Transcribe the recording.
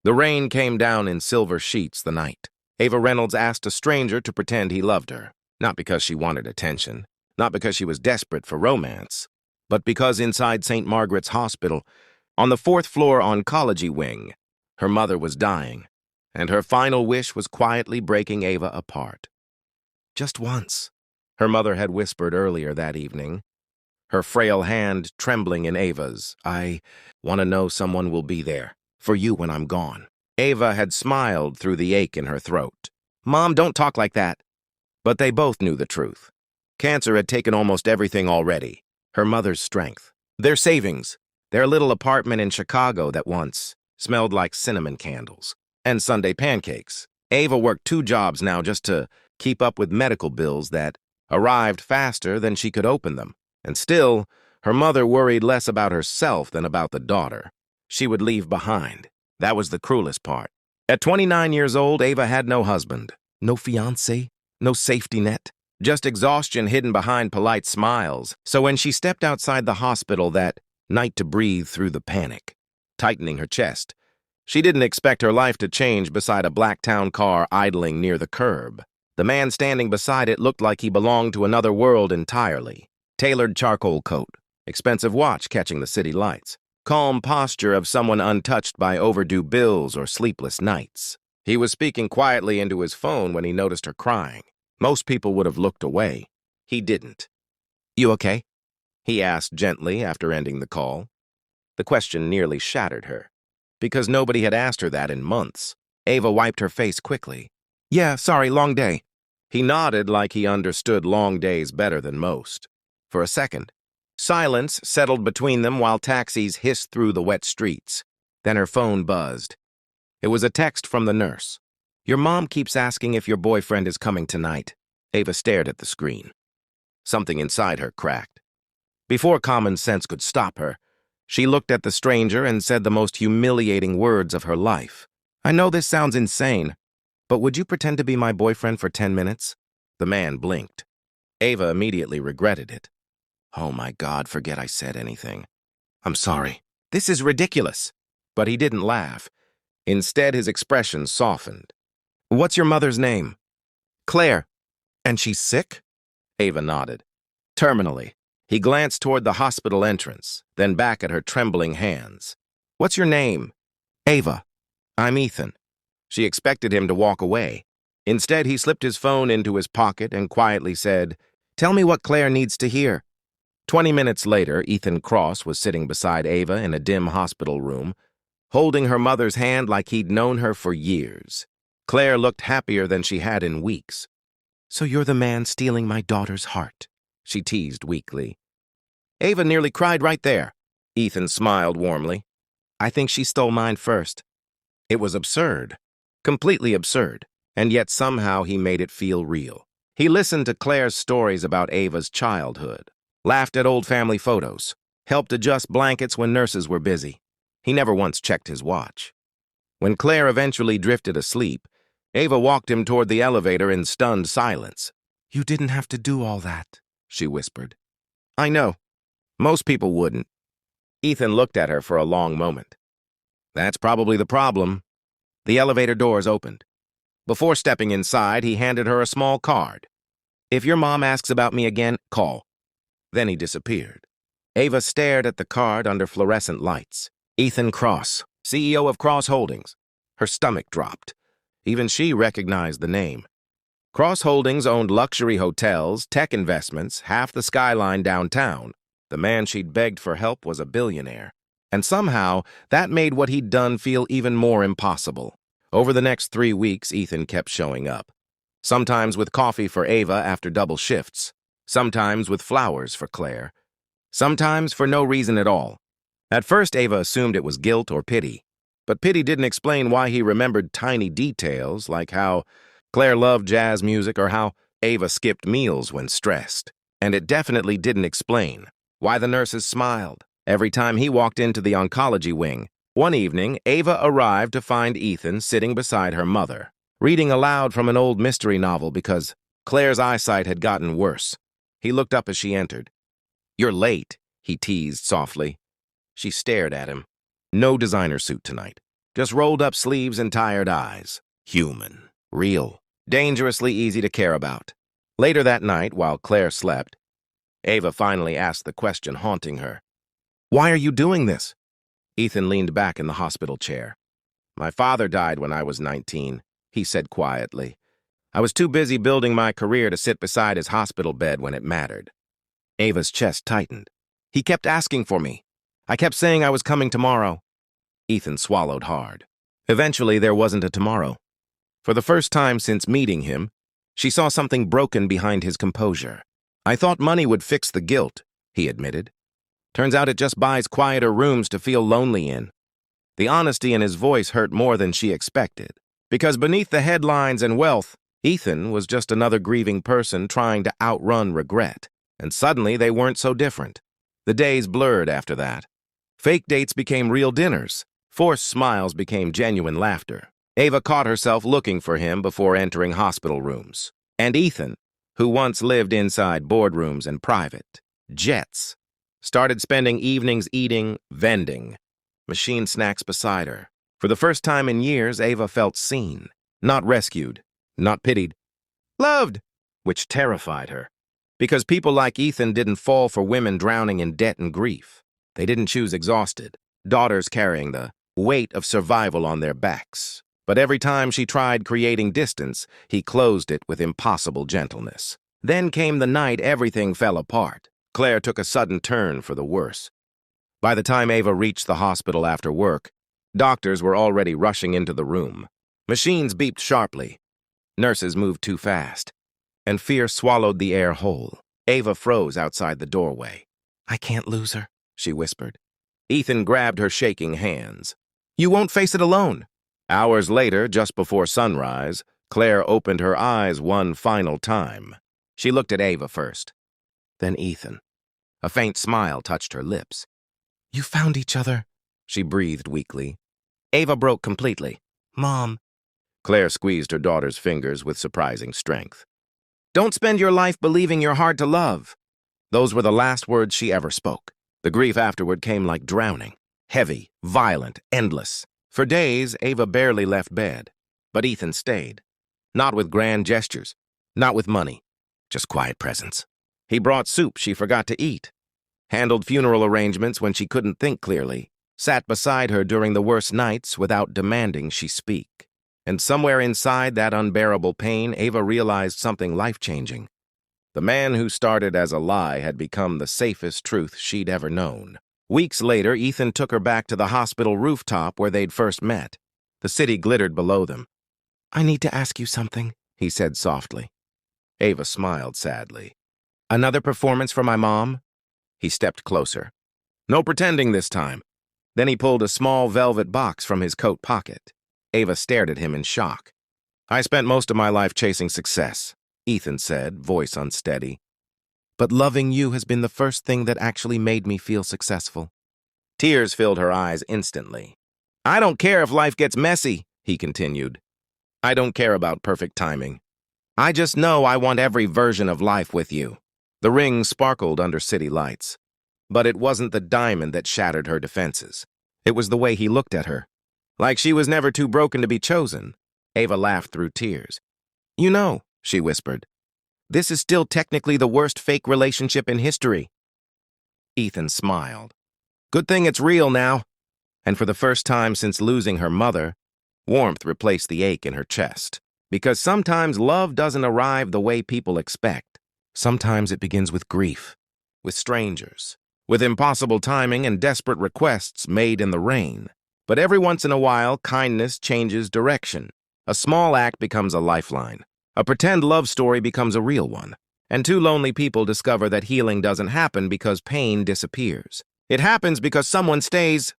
The rain came down in silver sheets the night. Ava Reynolds asked a stranger to pretend he loved her, not because she wanted attention, not because she was desperate for romance, but because inside St. Margaret's Hospital, on the fourth floor oncology wing, her mother was dying, and her final wish was quietly breaking Ava apart. Just once, her mother had whispered earlier that evening, her frail hand trembling in Ava's. I want to know someone will be there for you when I'm gone. Ava had smiled through the ache in her throat. Mom, don't talk like that. But they both knew the truth. Cancer had taken almost everything already. Her mother's strength, their savings, their little apartment in Chicago that once smelled like cinnamon candles and Sunday pancakes. Ava worked 2 jobs now just to keep up with medical bills that arrived faster than she could open them. And still, her mother worried less about herself than about the daughter she would leave behind. That was the cruelest part. At 29 years old, Ava had no husband, no fiancé, no safety net, just exhaustion hidden behind polite smiles. So when she stepped outside the hospital that night to breathe through the panic, tightening her chest, she didn't expect her life to change beside a black town car idling near the curb. The man standing beside it looked like he belonged to another world entirely. Tailored charcoal coat, expensive watch catching the city lights, calm posture of someone untouched by overdue bills or sleepless nights. He was speaking quietly into his phone when he noticed her crying. Most people would have looked away. He didn't. You okay? He asked gently after ending the call. The question nearly shattered her, because nobody had asked her that in months. Ava wiped her face quickly. Yeah, sorry, long day. He nodded like he understood long days better than most. For a second, silence settled between them while taxis hissed through the wet streets. Then her phone buzzed. It was a text from the nurse. Your mom keeps asking if your boyfriend is coming tonight. Ava stared at the screen. Something inside her cracked. Before common sense could stop her, she looked at the stranger and said the most humiliating words of her life. I know this sounds insane, but would you pretend to be my boyfriend for 10 minutes? The man blinked. Ava immediately regretted it. Oh my God, forget I said anything. I'm sorry. This is ridiculous. But he didn't laugh. Instead, his expression softened. What's your mother's name? Claire. And she's sick? Ava nodded. Terminally. He glanced toward the hospital entrance, then back at her trembling hands. What's your name? Ava. I'm Ethan. She expected him to walk away. Instead, he slipped his phone into his pocket and quietly said, Tell me what Claire needs to hear. 20 minutes later, Ethan Cross was sitting beside Ava in a dim hospital room, holding her mother's hand like he'd known her for years. Claire looked happier than she had in weeks. So you're the man stealing my daughter's heart, she teased weakly. Ava nearly cried right there. Ethan smiled warmly. I think she stole mine first. It was absurd, completely absurd, and yet somehow he made it feel real. He listened to Claire's stories about Ava's childhood, laughed at old family photos, helped adjust blankets when nurses were busy. He never once checked his watch. When Claire eventually drifted asleep, Ava walked him toward the elevator in stunned silence. You didn't have to do all that, she whispered. I know. Most people wouldn't. Ethan looked at her for a long moment. That's probably the problem. The elevator doors opened. Before stepping inside, he handed her a small card. If your mom asks about me again, call. Then he disappeared. Ava stared at the card under fluorescent lights. Ethan Cross, CEO of Cross Holdings. Her stomach dropped. Even she recognized the name. Cross Holdings owned luxury hotels, tech investments, half the skyline downtown. The man she'd begged for help was a billionaire. And somehow, that made what he'd done feel even more impossible. Over the next 3 weeks, Ethan kept showing up. Sometimes with coffee for Ava after double shifts. Sometimes with flowers for Claire. Sometimes for no reason at all. At first, Ava assumed it was guilt or pity. But pity didn't explain why he remembered tiny details, like how Claire loved jazz music or how Ava skipped meals when stressed. And it definitely didn't explain why the nurses smiled every time he walked into the oncology wing. One evening, Ava arrived to find Ethan sitting beside her mother, reading aloud from an old mystery novel because Claire's eyesight had gotten worse. He looked up as she entered. You're late, he teased softly. She stared at him. No designer suit tonight. Just rolled up sleeves and tired eyes. Human. Real. Dangerously easy to care about. Later that night, while Claire slept, Ava finally asked the question haunting her. "Why are you doing this?" Ethan leaned back in the hospital chair. "My father died when I was 19, he said quietly. I was too busy building my career to sit beside his hospital bed when it mattered." Ava's chest tightened. "He kept asking for me. I kept saying I was coming tomorrow." Ethan swallowed hard. Eventually, there wasn't a tomorrow. For the first time since meeting him, she saw something broken behind his composure. "I thought money would fix the guilt," he admitted. "Turns out it just buys quieter rooms to feel lonely in." The honesty in his voice hurt more than she expected, because beneath the headlines and wealth, Ethan was just another grieving person trying to outrun regret. And suddenly they weren't so different. The days blurred after that. Fake dates became real dinners. Forced smiles became genuine laughter. Ava caught herself looking for him before entering hospital rooms. And Ethan, who once lived inside boardrooms and private jets, started spending evenings eating vending machine snacks beside her. For the first time in years, Ava felt seen, not rescued, not pitied, loved, which terrified her. Because people like Ethan didn't fall for women drowning in debt and grief. They didn't choose exhausted, daughters carrying the weight of survival on their backs. But every time she tried creating distance, he closed it with impossible gentleness. Then came the night everything fell apart. Claire took a sudden turn for the worse. By the time Ava reached the hospital after work, doctors were already rushing into the room. Machines beeped sharply. Nurses moved too fast. And fear swallowed the air whole. Ava froze outside the doorway. "I can't lose her," she whispered. Ethan grabbed her shaking hands. "You won't face it alone." Hours later, just before sunrise, Claire opened her eyes one final time. She looked at Ava first, then Ethan. A faint smile touched her lips. "You found each other," she breathed weakly. Ava broke completely. "Mom." Claire squeezed her daughter's fingers with surprising strength. "Don't spend your life believing you're hard to love." Those were the last words she ever spoke. The grief afterward came like drowning. Heavy, violent, endless. For days, Ava barely left bed. But Ethan stayed. Not with grand gestures. Not with money. Just quiet presence. He brought soup she forgot to eat. Handled funeral arrangements when she couldn't think clearly. Sat beside her during the worst nights without demanding she speak. And somewhere inside that unbearable pain, Ava realized something life-changing. The man who started as a lie had become the safest truth she'd ever known. Weeks later, Ethan took her back to the hospital rooftop where they'd first met. The city glittered below them. "I need to ask you something," he said softly. Ava smiled sadly. "Another performance for my mom?" He stepped closer. "No pretending this time." Then he pulled a small velvet box from his coat pocket. Ava stared at him in shock. "I spent most of my life chasing success," Ethan said, voice unsteady. "But loving you has been the first thing that actually made me feel successful." Tears filled her eyes instantly. "I don't care if life gets messy," he continued. "I don't care about perfect timing. I just know I want every version of life with you." The ring sparkled under city lights. But it wasn't the diamond that shattered her defenses. It was the way he looked at her. Like she was never too broken to be chosen. Ava laughed through tears. "You know," she whispered, "this is still technically the worst fake relationship in history." Ethan smiled. "Good thing it's real now." And for the first time since losing her mother, warmth replaced the ache in her chest. Because sometimes love doesn't arrive the way people expect. Sometimes it begins with grief, with strangers, with impossible timing and desperate requests made in the rain. But every once in a while, kindness changes direction. A small act becomes a lifeline. A pretend love story becomes a real one. And two lonely people discover that healing doesn't happen because pain disappears. It happens because someone stays